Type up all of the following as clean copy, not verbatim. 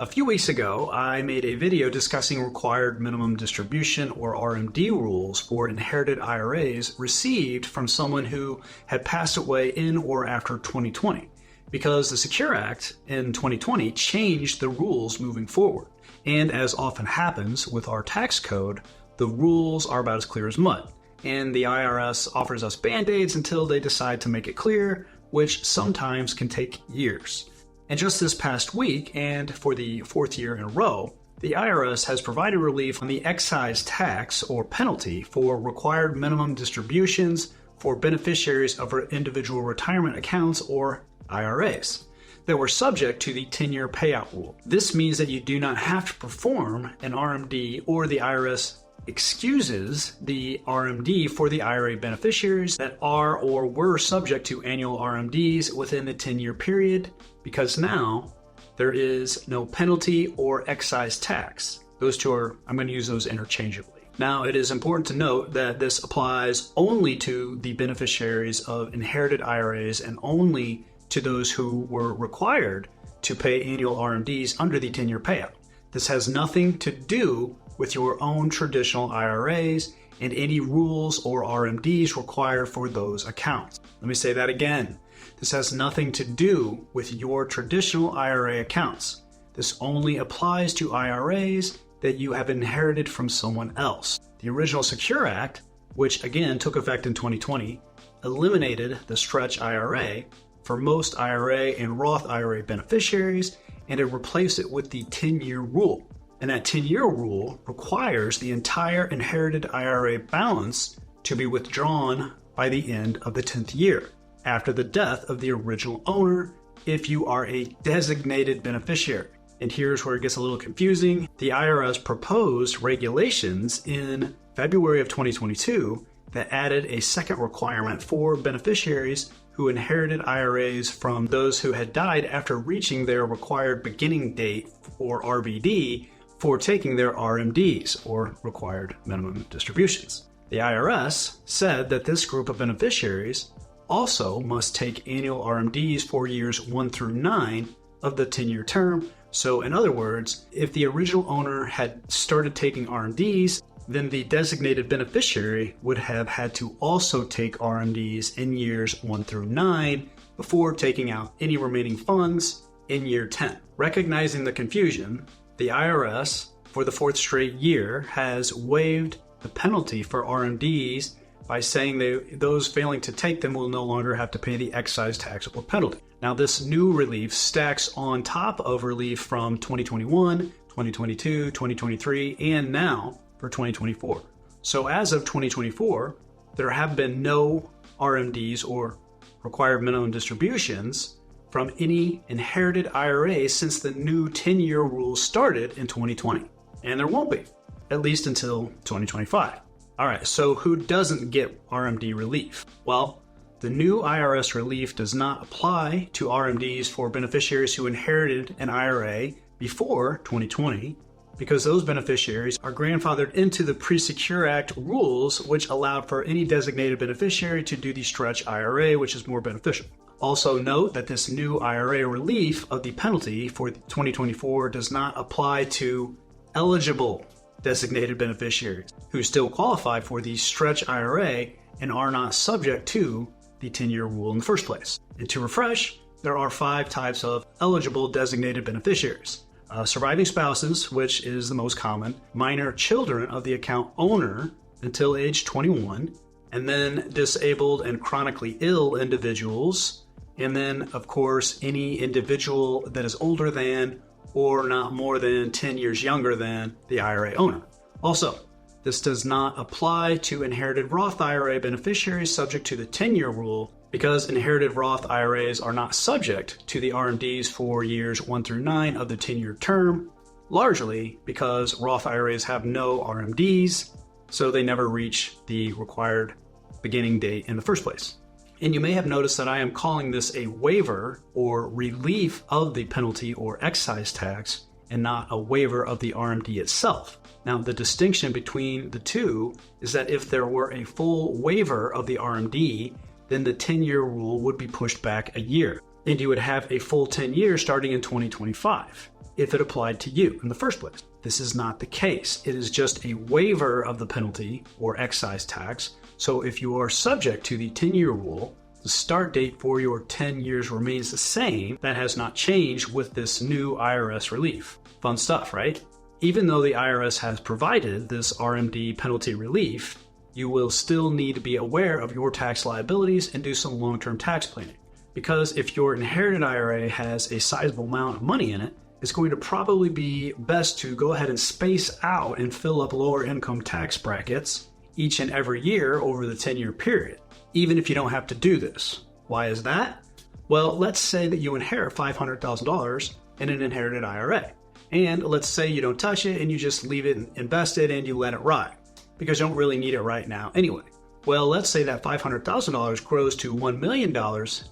A few weeks ago, I made a video discussing required minimum distribution or RMD rules for inherited IRAs received from someone who had passed away in or after 2020, because the Secure Act in 2020 changed the rules moving forward. And as often happens with our tax code, the rules are about as clear as mud, and the IRS offers us band-aids until they decide to make it clear, which sometimes can take years. And just this past week, and for the fourth year in a row, the IRS has provided relief on the excise tax or penalty for required minimum distributions for beneficiaries of individual retirement accounts or IRAs that were subject to the 10-year payout rule. This means that you do not have to perform an RMD, or the IRS excuses the RMD for the IRA beneficiaries that are or were subject to annual RMDs within the 10-year period, because now there is no penalty or excise tax. Those two are, I'm going to use those interchangeably. Now, it is important to note that this applies only to the beneficiaries of inherited IRAs and only to those who were required to pay annual RMDs under the 10-year payout. This has nothing to do with your own traditional IRAs and any rules or RMDs required for those accounts. Let me say that again. This has nothing to do with your traditional IRA accounts. This only applies to IRAs that you have inherited from someone else. The original Secure Act, which again took effect in 2020, eliminated the stretch IRA for most IRA and Roth IRA beneficiaries, and it replaced it with the 10-year rule. And that 10-year rule requires the entire inherited IRA balance to be withdrawn by the end of the 10th year, after the death of the original owner, if you are a designated beneficiary. And here's where it gets a little confusing. The IRS proposed regulations in February of 2022 that added a second requirement for beneficiaries who inherited IRAs from those who had died after reaching their required beginning date, or RBD, for taking their RMDs, or required minimum distributions. The IRS said that this group of beneficiaries also must take annual RMDs for years 1 through 9 of the 10-year term. So in other words, if the original owner had started taking RMDs, then the designated beneficiary would have had to also take RMDs in years 1 through 9 before taking out any remaining funds in year 10. Recognizing the confusion, the IRS, for the fourth straight year, has waived the penalty for RMDs by saying those failing to take them will no longer have to pay the excise tax or penalty. Now, this new relief stacks on top of relief from 2021, 2022, 2023, and now for 2024. So as of 2024, there have been no RMDs or required minimum distributions from any inherited IRA since the new 10-year rule started in 2020. And there won't be, at least until 2025. All right, so who doesn't get RMD relief? Well, the new IRS relief does not apply to RMDs for beneficiaries who inherited an IRA before 2020, because those beneficiaries are grandfathered into the pre-Secure Act rules, which allowed for any designated beneficiary to do the stretch IRA, which is more beneficial. Also note that this new IRA relief of the penalty for 2024 does not apply to eligible designated beneficiaries who still qualify for the stretch IRA and are not subject to the 10-year rule in the first place. And to refresh, there are 5 types of eligible designated beneficiaries. Surviving spouses, which is the most common, minor children of the account owner until age 21, and then disabled and chronically ill individuals, and then, of course, any individual that is older than or not more than 10 years younger than the IRA owner. Also, this does not apply to inherited Roth IRA beneficiaries subject to the 10-year rule, because inherited Roth IRAs are not subject to the RMDs for years 1 through 9 of the 10-year term, largely because Roth IRAs have no RMDs, so they never reach the required beginning date in the first place. And you may have noticed that I am calling this a waiver or relief of the penalty or excise tax, and not a waiver of the RMD itself. Now, the distinction between the two is that if there were a full waiver of the RMD, then the 10-year rule would be pushed back a year. and you would have a full 10 years starting in 2025 if it applied to you in the first place. This is not the case. It is just a waiver of the penalty or excise tax. So if you are subject to the 10-year rule, the start date for your 10 years remains the same. That has not changed with this new IRS relief. Fun stuff, right? Even though the IRS has provided this RMD penalty relief, you will still need to be aware of your tax liabilities and do some long-term tax planning. Because if your inherited IRA has a sizable amount of money in it, it's going to probably be best to go ahead and space out and fill up lower income tax brackets each and every year over the 10-year period, even if you don't have to do this. Why is that? Well, let's say that you inherit $500,000 in an inherited IRA. And let's say you don't touch it and you just leave it invested and you let it ride because you don't really need it right now anyway. Well, let's say that $500,000 grows to $1 million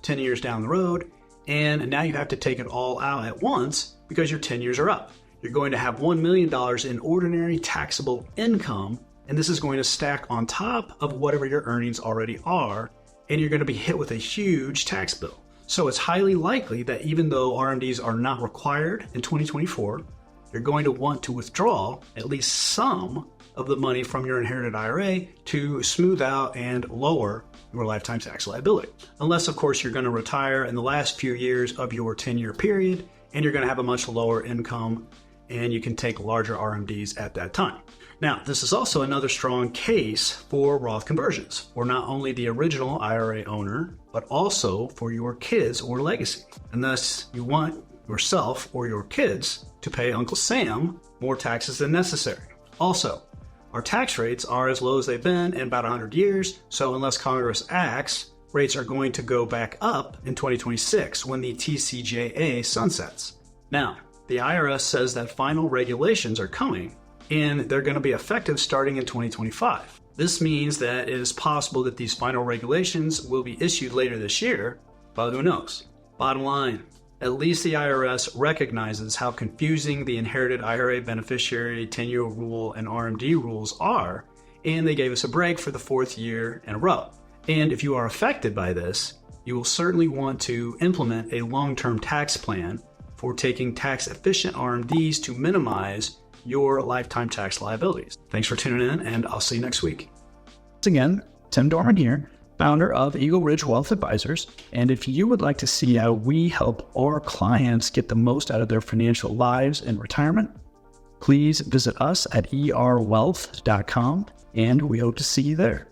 10 years down the road, and now you have to take it all out at once because your 10 years are up. You're going to have $1 million in ordinary taxable income, and this is going to stack on top of whatever your earnings already are, and you're going to be hit with a huge tax bill. So it's highly likely that even though RMDs are not required in 2024, you're going to want to withdraw at least some of the money from your inherited IRA to smooth out and lower your lifetime tax liability. Unless, of course, you're going to retire in the last few years of your 10-year period and you're going to have a much lower income and you can take larger RMDs at that time. Now, this is also another strong case for Roth conversions for not only the original IRA owner, but also for your kids or legacy. And thus, you want yourself or your kids to pay Uncle Sam more taxes than necessary. Also, our tax rates are as low as they've been in about 100 years, so unless Congress acts, rates are going to go back up in 2026 when the TCJA sunsets. Now, the IRS says that final regulations are coming, and they're going to be effective starting in 2025. This means that it is possible that these final regulations will be issued later this year, but who knows? Bottom line, at least the IRS recognizes how confusing the inherited IRA beneficiary 10-year rule and RMD rules are, and they gave us a break for the 4th year in a row. And if you are affected by this, you will certainly want to implement a long-term tax plan for taking tax-efficient RMDs to minimize your lifetime tax liabilities. Thanks for tuning in, and I'll see you next week. Once again, Tim Dorman here, founder of Eagle Ridge Wealth Advisors. And if you would like to see how we help our clients get the most out of their financial lives in retirement, please visit us at erwealth.com, and we hope to see you there.